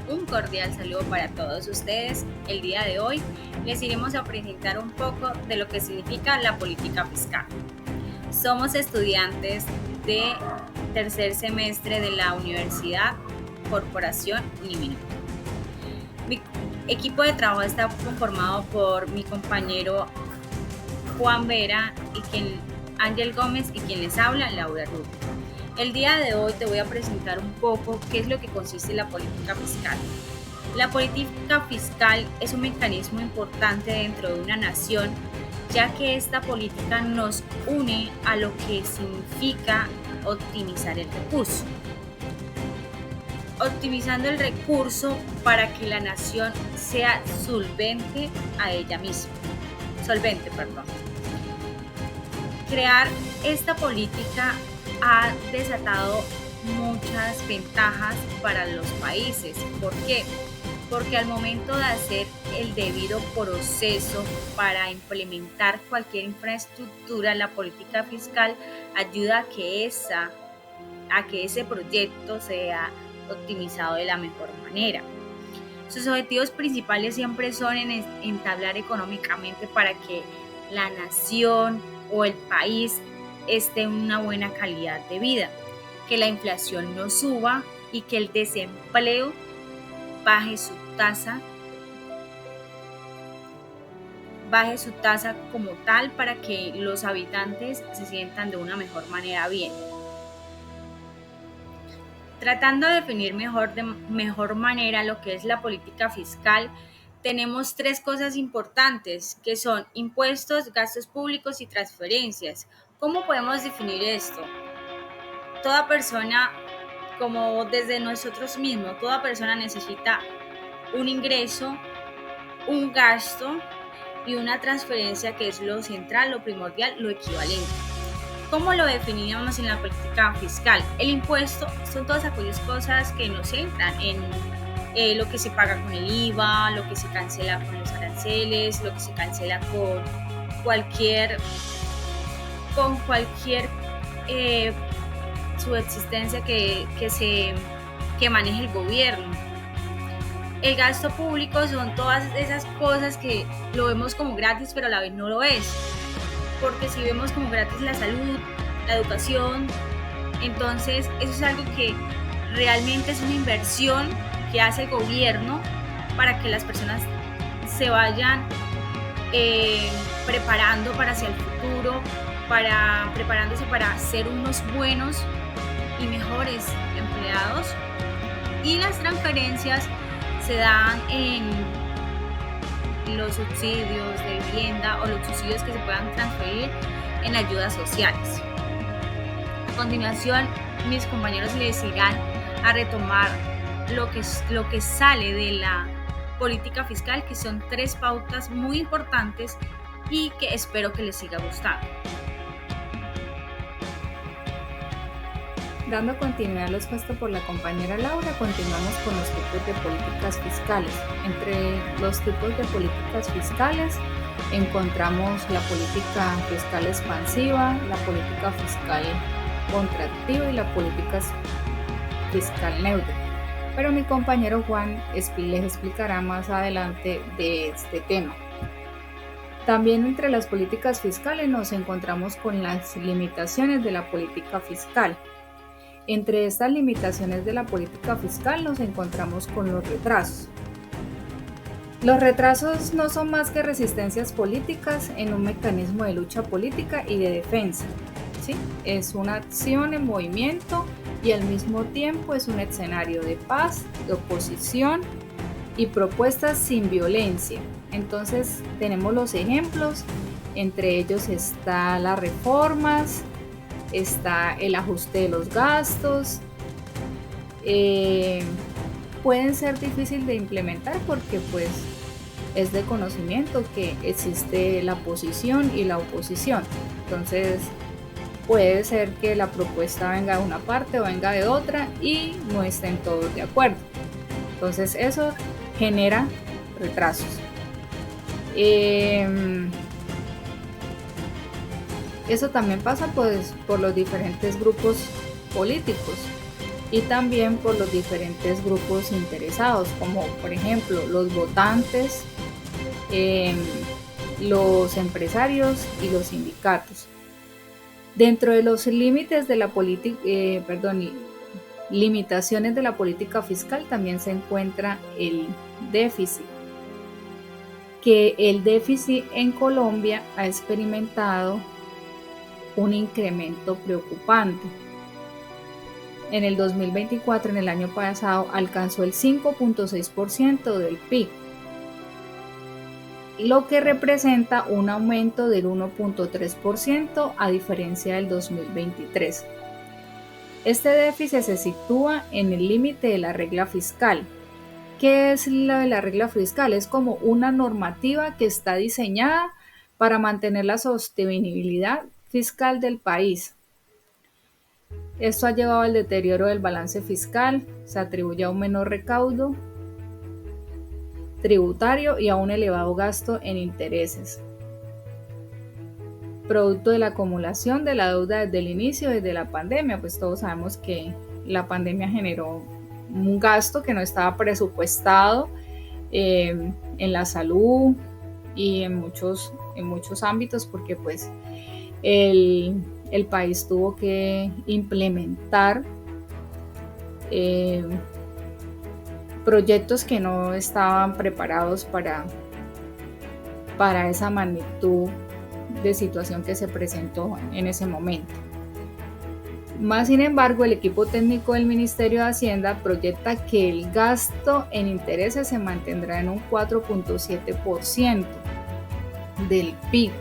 Un cordial saludo para todos ustedes. El día de hoy les iremos a presentar un poco de lo que significa la política fiscal. Somos estudiantes de tercer semestre de la Universidad Corporación Uniminuto. Mi equipo de trabajo está conformado por mi compañero Juan Vera y Ángel Gómez y quien les habla, Laura Rubio. El día de hoy te voy a presentar un poco qué es lo que consiste la política fiscal. La política fiscal es un mecanismo importante dentro de una nación, ya que esta política nos une a lo que significa optimizar el recurso. Optimizando el recurso para que la nación sea solvente a ella misma. Crear esta política ha desatado muchas ventajas para los países. ¿Por qué? Porque al momento de hacer el debido proceso para implementar cualquier infraestructura, la política fiscal ayuda a que ese proyecto sea optimizado de la mejor manera. Sus objetivos principales siempre son entablar económicamente para que la nación o el país esté en una buena calidad de vida, que la inflación no suba y que el desempleo baje su tasa como tal, para que los habitantes se sientan de una mejor manera bien. Tratando de definir de mejor manera lo que es la política fiscal, tenemos tres cosas importantes, que son impuestos, gastos públicos y transferencias. ¿Cómo podemos definir esto? Toda persona, como desde nosotros mismos, toda persona necesita un ingreso, un gasto y una transferencia, que es lo central, lo primordial, lo equivalente. ¿Cómo lo definíamos en la política fiscal? El impuesto son todas aquellas cosas que nos entran en lo que se paga con el IVA, lo que se cancela con los aranceles, lo que se cancela con cualquier subsistencia que maneje el gobierno. El gasto público son todas esas cosas que lo vemos como gratis, pero a la vez no lo es. Porque si vemos como gratis la salud, la educación, entonces eso es algo que realmente es una inversión que hace el gobierno para que las personas se vayan preparando para hacia el futuro, preparándose para ser unos buenos y mejores empleados. Y las transferencias se dan en los subsidios de vivienda o los subsidios que se puedan transferir en ayudas sociales. A continuación, mis compañeros les irán a retomar lo que sale de la política fiscal, que son tres pautas muy importantes y que espero que les siga gustando. Dando continuidad a lo expuesto por la compañera Laura, continuamos con los tipos de políticas fiscales. Entre los tipos de políticas fiscales encontramos la política fiscal expansiva, la política fiscal contractiva y la política fiscal neutra. Pero mi compañero Juan les explicará más adelante de este tema. También entre las políticas fiscales nos encontramos con las limitaciones de la política fiscal. Entre estas limitaciones de la política fiscal nos encontramos con los retrasos. Los retrasos no son más que resistencias políticas en un mecanismo de lucha política y de defensa. ¿Sí? Es una acción en movimiento y al mismo tiempo es un escenario de paz, de oposición y propuestas sin violencia. Entonces tenemos los ejemplos, entre ellos está las reformas, está el ajuste de los gastos. Pueden ser difíciles de implementar porque pues es de conocimiento que existe la posición y la oposición. Entonces puede ser que la propuesta venga de una parte o venga de otra y no estén todos de acuerdo. Entonces eso genera retrasos. Eso también pasa pues por los diferentes grupos políticos y también por los diferentes grupos interesados, como por ejemplo los votantes, los empresarios y los sindicatos. Dentro de los límites de la limitaciones de la política fiscal también se encuentra el déficit, que el déficit en Colombia ha experimentado un incremento preocupante. En el 2024, en el año pasado, alcanzó el 5.6% del PIB, lo que representa un aumento del 1.3% a diferencia del 2023. Este déficit se sitúa en el límite de la regla fiscal. ¿Qué es lo de la regla fiscal? Es como una normativa que está diseñada para mantener la sostenibilidad fiscal del país. Esto ha llevado al deterioro del balance fiscal, se atribuye a un menor recaudo tributario y a un elevado gasto en intereses, producto de la acumulación de la deuda desde el inicio, desde la pandemia. Pues todos sabemos que la pandemia generó un gasto que no estaba presupuestado en la salud y en muchos ámbitos, porque pues el país tuvo que implementar proyectos que no estaban preparados para esa magnitud de situación que se presentó en ese momento. Más sin embargo, el equipo técnico del Ministerio de Hacienda proyecta que el gasto en intereses se mantendrá en un 4.7% del PIB,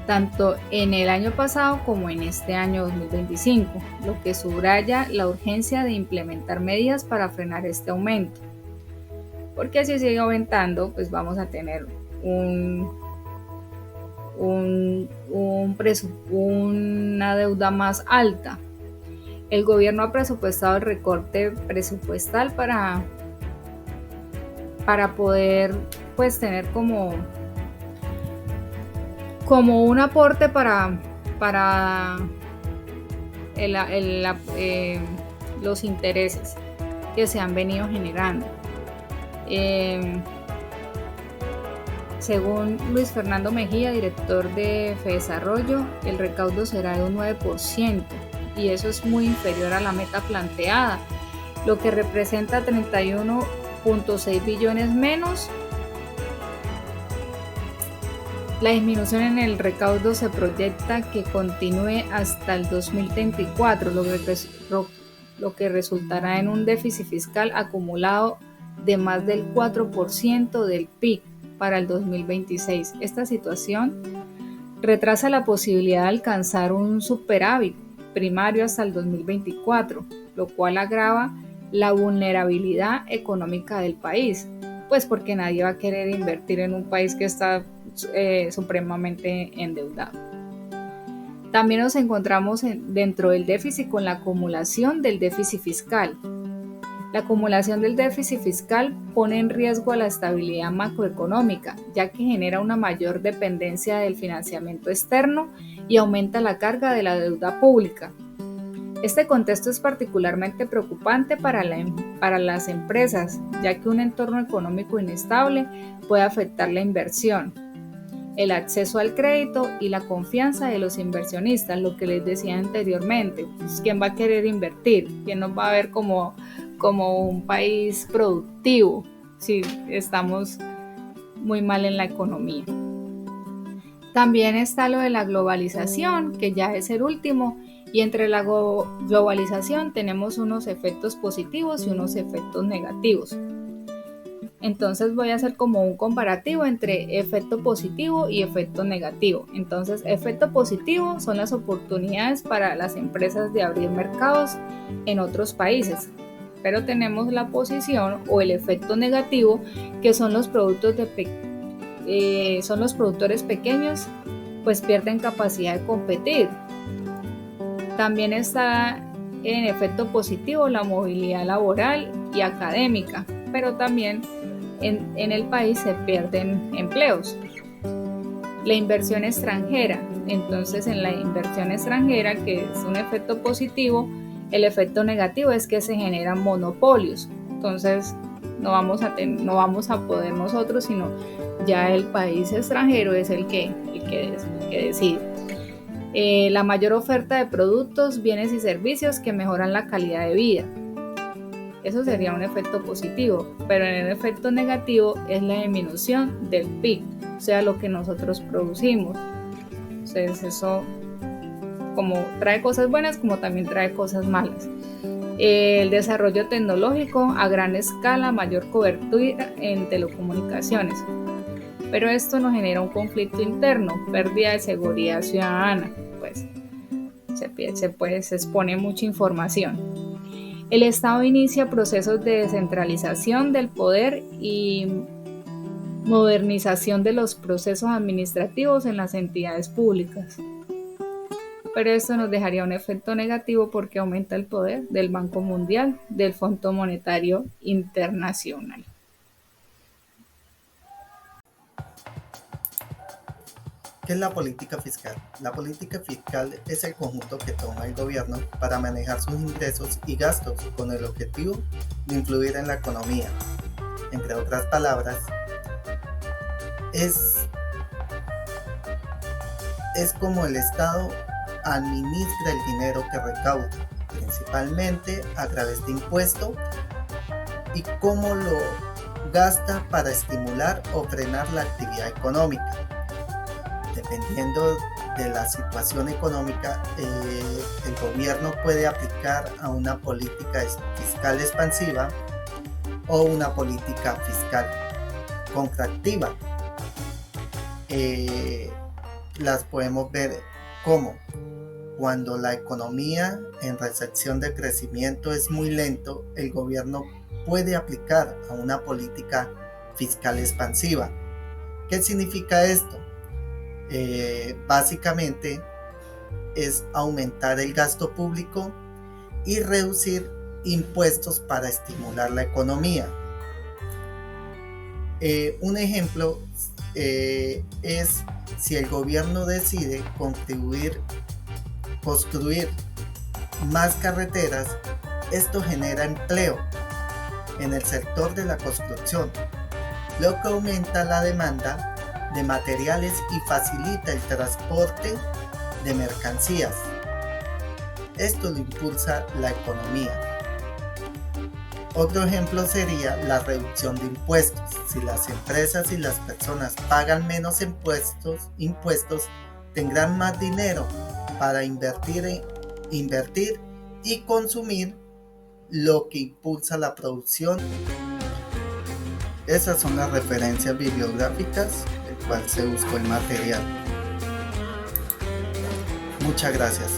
tanto en el año pasado como en este año 2025, lo que subraya la urgencia de implementar medidas para frenar este aumento. Porque si sigue aumentando, pues vamos a tener una deuda más alta. El gobierno ha presupuestado el recorte presupuestal para poder pues tener como un aporte para los intereses que se han venido generando. Según Luis Fernando Mejía, director de Fedesarrollo, el recaudo será de un 9% y eso es muy inferior a la meta planteada, lo que representa 31.6 billones menos. La disminución en el recaudo se proyecta que continúe hasta el 2034, lo que resultará en un déficit fiscal acumulado de más del 4% del PIB para el 2026. Esta situación retrasa la posibilidad de alcanzar un superávit primario hasta el 2024, lo cual agrava la vulnerabilidad económica del país, pues porque nadie va a querer invertir en un país que está supremamente endeudado. También nos encontramos dentro del déficit con la acumulación del déficit fiscal. La acumulación del déficit fiscal pone en riesgo a la estabilidad macroeconómica, ya que genera una mayor dependencia del financiamiento externo y aumenta la carga de la deuda pública. Este contexto es particularmente preocupante para las empresas, ya que un entorno económico inestable puede afectar la inversión, el acceso al crédito y la confianza de los inversionistas, lo que les decía anteriormente. Pues, ¿quién va a querer invertir? ¿Quién nos va a ver como un país productivo si estamos muy mal en la economía? También está lo de la globalización, que ya es el último, y entre la globalización tenemos unos efectos positivos y unos efectos negativos. Entonces voy a hacer como un comparativo entre efecto positivo y efecto negativo. Entonces, efecto positivo son las oportunidades para las empresas de abrir mercados en otros países. Pero tenemos la posición o el efecto negativo, que son los productores pequeños, pues pierden capacidad de competir. También está en efecto positivo la movilidad laboral y académica, pero también en el país se pierden empleos. La inversión extranjera. Entonces, en la inversión extranjera, que es un efecto positivo, El efecto negativo es que se generan monopolios, entonces no vamos a poder nosotros, sino ya el país extranjero es el que decide. La mayor oferta de productos, bienes y servicios que mejoran la calidad de vida. Eso sería un efecto positivo, pero el efecto negativo es la disminución del PIB, o sea, lo que nosotros producimos. Entonces eso como trae cosas buenas, como también trae cosas malas. El desarrollo tecnológico a gran escala, mayor cobertura en telecomunicaciones. Pero esto nos genera un conflicto interno, pérdida de seguridad ciudadana, pues se expone mucha información. El Estado inicia procesos de descentralización del poder y modernización de los procesos administrativos en las entidades públicas. Pero esto nos dejaría un efecto negativo porque aumenta el poder del Banco Mundial, del Fondo Monetario Internacional. ¿Qué es la política fiscal? La política fiscal es el conjunto que toma el gobierno para manejar sus ingresos y gastos con el objetivo de influir en la economía. Entre otras palabras, es como el Estado administra el dinero que recauda, principalmente a través de impuestos, y cómo lo gasta para estimular o frenar la actividad económica. Dependiendo de la situación económica, el gobierno puede aplicar a una política fiscal expansiva o una política fiscal contractiva. Las podemos ver como cuando la economía en recesión de crecimiento es muy lento, el gobierno puede aplicar a una política fiscal expansiva. ¿Qué significa esto? Básicamente es aumentar el gasto público y reducir impuestos para estimular la economía. Un ejemplo es si el gobierno decide construir más carreteras, esto genera empleo en el sector de la construcción, lo que aumenta la demanda de materiales y facilita el transporte de mercancías. Esto lo impulsa la economía. Otro ejemplo sería la reducción de impuestos. Si las empresas y las personas pagan menos impuestos, tendrán más dinero para invertir y consumir, lo que impulsa la producción. Esas son las referencias bibliográficas del cual se buscó el material. Muchas gracias.